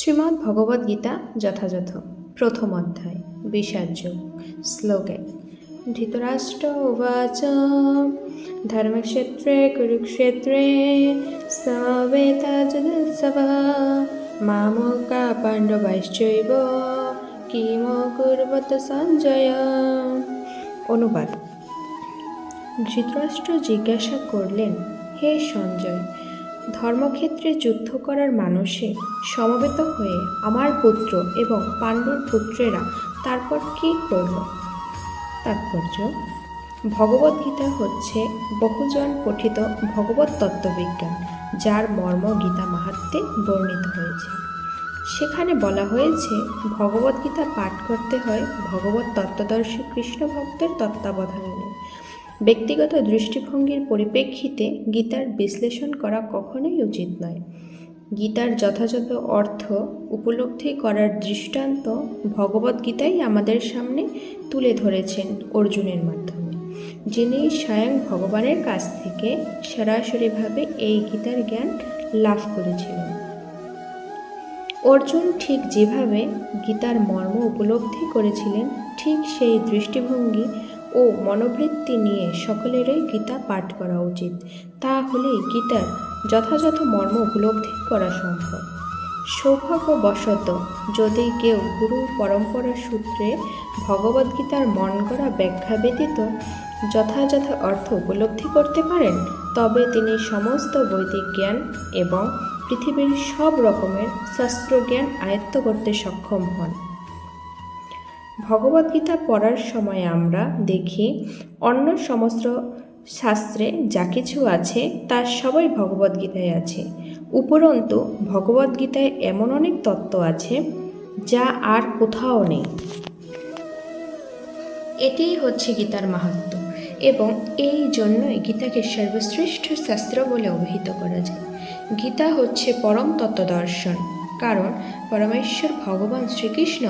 শ্রীমদ্ ভগবদ্গীতা যথাযথ প্রথম অধ্যায় বিষাদযোগ। শ্লোকে ধৃতরাষ্ট্র উবাচ ধর্মক্ষেত্রে কুরুক্ষেত্রে সমবেতাযুৎসবঃ মামকা পাণ্ডবাশ্চৈব কিম কুর্বত সঞ্জয়। অনুবাদ: ধৃতরাষ্ট্র জিজ্ঞাসা করলেন, হে সঞ্জয়, ধর্মক্ষেত্রে যুদ্ধ করার মানসে সমবেত হয়ে আমার পুত্র এবং পাণ্ডুর পুত্রেরা তারপর কী করল? তাৎপর্য: ভগবদ্গীতা হচ্ছে বহুজন পঠিত ভগবত তত্ত্ববিজ্ঞান, যার মর্ম গীতা মাহাত্ম্যে বর্ণিত হয়েছে। সেখানে বলা হয়েছে, ভগবদ্গীতা পাঠ করতে হয় ভগবত তত্ত্বদর্শী কৃষ্ণ ভক্তের তত্ত্বাবধানে। ব্যক্তিগত দৃষ্টিভঙ্গির পরিপ্রেক্ষিতে গীতার বিশ্লেষণ করা কখনোই উচিত নয়। গীতার যথাযথ অর্থ উপলব্ধি করার দৃষ্টান্ত ভগবদ্গীতাই আমাদের সামনে তুলে ধরেছেন অর্জুনের মাধ্যমে, যিনি স্বয়ং ভগবানের কাছ থেকে সরাসরিভাবে এই গীতার জ্ঞান লাভ করেছিলেন। অর্জুন ঠিক যেভাবে গীতার মর্ম উপলব্ধি করেছিলেন, ঠিক সেই দৃষ্টিভঙ্গি ও মনোবৃত্তি নিয়ে সকলেরই গীতা পাঠ করা উচিত। তাহলেই গীতার যথাযথ মর্ম উপলব্ধি করা সম্ভব। সৌভাগ্যবশত যদি কেউ গুরু পরম্পরা সূত্রে ভগবদ্গীতার মন গড়া ব্যাখ্যা ব্যতীত যথাযথ অর্থ উপলব্ধি করতে পারেন, তবে তিনি সমস্ত বৈদিক জ্ঞান এবং পৃথিবীর সব রকমের শাস্ত্রজ্ঞান আয়ত্ত করতে সক্ষম হন। ভগবদ্গীতা পড়ার সময় আমরা দেখি, অন্য সমস্ত শাস্ত্রে যা কিছু আছে তা সবই ভগবদ্গীতায় আছে। উপরন্তু ভগবদ্গীতায় এমন অনেক তত্ত্ব আছে যা আর কোথাও নেই। এটিই হচ্ছে গীতার মাহাত্ম্য, এবং এই জন্যই গীতাকে সর্বশ্রেষ্ঠ শাস্ত্র বলে অভিহিত করা যায়। গীতা হচ্ছে পরম তত্ত্বদর্শন, কারণ পরমেশ্বর ভগবান শ্রীকৃষ্ণ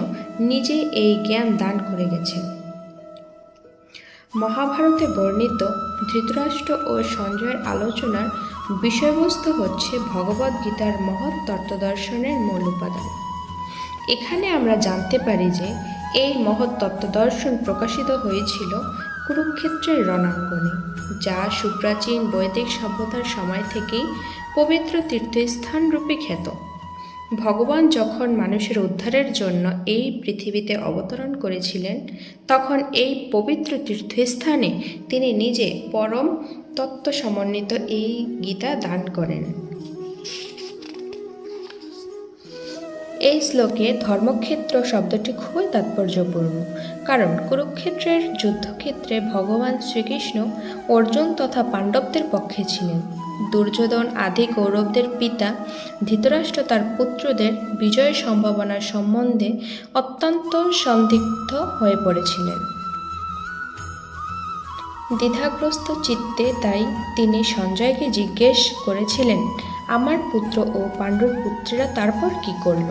নিজে এই জ্ঞান দান করে গেছেন। মহাভারতে বর্ণিত ধৃতরাষ্ট্র ও সঞ্জয়ের আলোচনার বিষয়বস্তু হচ্ছে ভগবদ্গীতার মহৎ তত্ত্বদর্শনের মূল উপাদান। এখানে আমরা জানতে পারি যে এই মহৎ তত্ত্বদর্শন প্রকাশিত হয়েছিল কুরুক্ষেত্রের রণাঙ্গনে, যা সুপ্রাচীন বৈদিক সভ্যতার সময় থেকেই পবিত্র তীর্থস্থানরূপে খ্যাত। ভগবান যখন মানুষের উদ্ধারের জন্য এই পৃথিবীতে অবতরণ করেছিলেন, তখন এই পবিত্র তীর্থস্থানে তিনি নিজে পরম তত্ত্ব সমন্বিত এই গীতা দান করেন। এই শ্লোকে ধর্মক্ষেত্র শব্দটি খুবই তাৎপর্যপূর্ণ, কারণ কুরুক্ষেত্রের যুদ্ধক্ষেত্রে ভগবান শ্রীকৃষ্ণ অর্জুন তথা পাণ্ডবদের পক্ষে ছিলেন। দুর্যোধন আদি কৌরবদের পিতা ধৃতরাষ্ট্র তার পুত্রদের বিজয় সম্ভাবনার সম্বন্ধে অত্যন্ত সন্দিগ্ধ হয়ে পড়েছিলেন। দ্বিধাগ্রস্ত চিত্তে তাই তিনি সঞ্জয়কে জিজ্ঞেস করেছিলেন, আমার পুত্র ও পাণ্ডুর পুত্রেরা তারপর কি করল?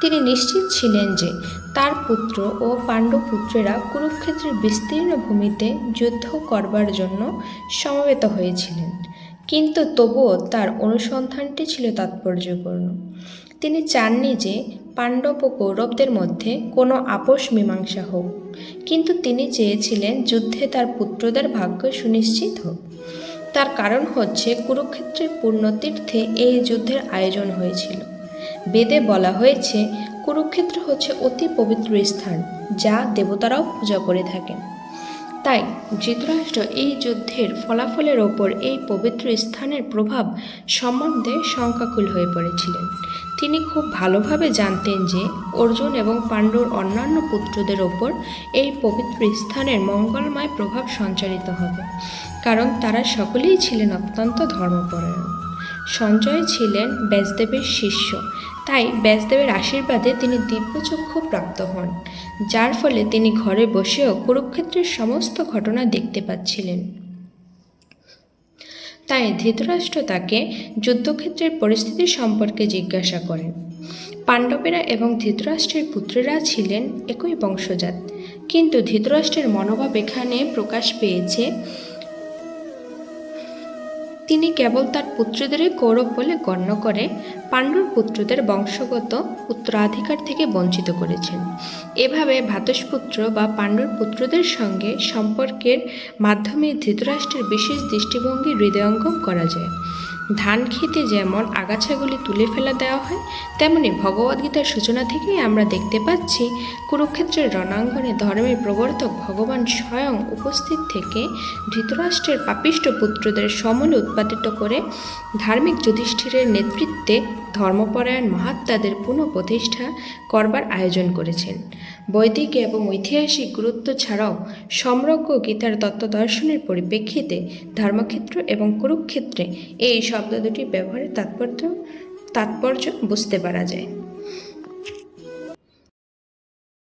তিনি নিশ্চিত ছিলেন যে তার পুত্র ও পাণ্ডুপুত্রেরা কুরুক্ষেত্রের বিস্তীর্ণ ভূমিতে যুদ্ধ করবার জন্য সমবেত হয়েছিলেন, কিন্তু তবুও তার অনুসন্ধানটি ছিল তাৎপর্যপূর্ণ। তিনি চাননি যে পাণ্ডব ও কৌরবদের মধ্যে কোনো আপোষ মীমাংসা হোক, কিন্তু তিনি চেয়েছিলেন যুদ্ধে তার পুত্রদের ভাগ্য সুনিশ্চিত হোক। তার কারণ হচ্ছে কুরুক্ষেত্রের পুণ্যতীর্থে এই যুদ্ধের আয়োজন হয়েছিল। বেদে বলা হয়েছে, কুরুক্ষেত্র হচ্ছে অতি পবিত্র স্থান, যা দেবতারাও পূজা করে থাকেন। তাই ধৃতরাষ্ট্র এই যুদ্ধের ফলাফলের ওপর এই পবিত্র স্থানের প্রভাব সম্বন্ধে শঙ্কাকুল হয়ে পড়েছিলেন। তিনি খুব ভালোভাবে জানতেন যে অর্জুন এবং পাণ্ডুর অন্যান্য পুত্রদের ওপর এই পবিত্র স্থানের মঙ্গলময় প্রভাব সঞ্চারিত হবে, কারণ তারা সকলেই ছিলেন অত্যন্ত ধর্মপরায়ণ। সঞ্জয় ছিলেন ব্যাসদেবের শিষ্য, তাই ব্যাসদেবের আশীর্বাদে তিনি দিব্যচক্ষু প্রাপ্ত হন, যার ফলে তিনি ঘরে বসেও কুরুক্ষেত্রের সমস্ত ঘটনা দেখতে পাচ্ছিলেন। তাই ধৃতরাষ্ট্র তাকে যুদ্ধক্ষেত্রের পরিস্থিতি সম্পর্কে জিজ্ঞাসা করেন। পাণ্ডবেরা এবং ধৃতরাষ্ট্রের পুত্রেরা ছিলেন একই বংশজাত, কিন্তু ধৃতরাষ্ট্রের মনোভাব এখানে প্রকাশ পেয়েছে। তিনি কেবল তার পুত্রদেরই কৌরব বলে গণ্য করে পাণ্ডুর পুত্রদের বংশগত উত্তরাধিকার থেকে বঞ্চিত করেছেন। এভাবে ভ্রাতুষ্পুত্র বা পাণ্ডুর পুত্রদের সঙ্গে সম্পর্কের মাধ্যমে ধৃতরাষ্ট্রের বিশেষ দৃষ্টিভঙ্গি হৃদয়ঙ্গম করা যায়। ধান খেতে যেমন আগাছাগুলি তুলে ফেলা দেওয়া হয়, তেমনি ভগবদ্গীতার সূচনা থেকেই আমরা দেখতে পাচ্ছি কুরুক্ষেত্রের রণাঙ্গনে ধর্মের প্রবর্তক ভগবান স্বয়ং উপস্থিত থেকে ধৃতরাষ্ট্রের পাপিষ্ঠ পুত্রদের সমূলে উৎপাদিত করে ধার্মিক যুধিষ্ঠিরের নেতৃত্বে ধর্মপরায়ণ মহাত্মাদের পুনঃপ্রতিষ্ঠা করবার আয়োজন করেছেন। বৈদিক এবং ঐতিহাসিক গুরুত্ব ছাড়াও সমগ্র গীতার তত্ত্বদর্শনের পরিপ্রেক্ষিতে ধর্মক্ষেত্র এবং কুরুক্ষেত্রে এই শব্দ দুটি ব্যবহারের তাৎপর্য বুঝতে পারা যায়।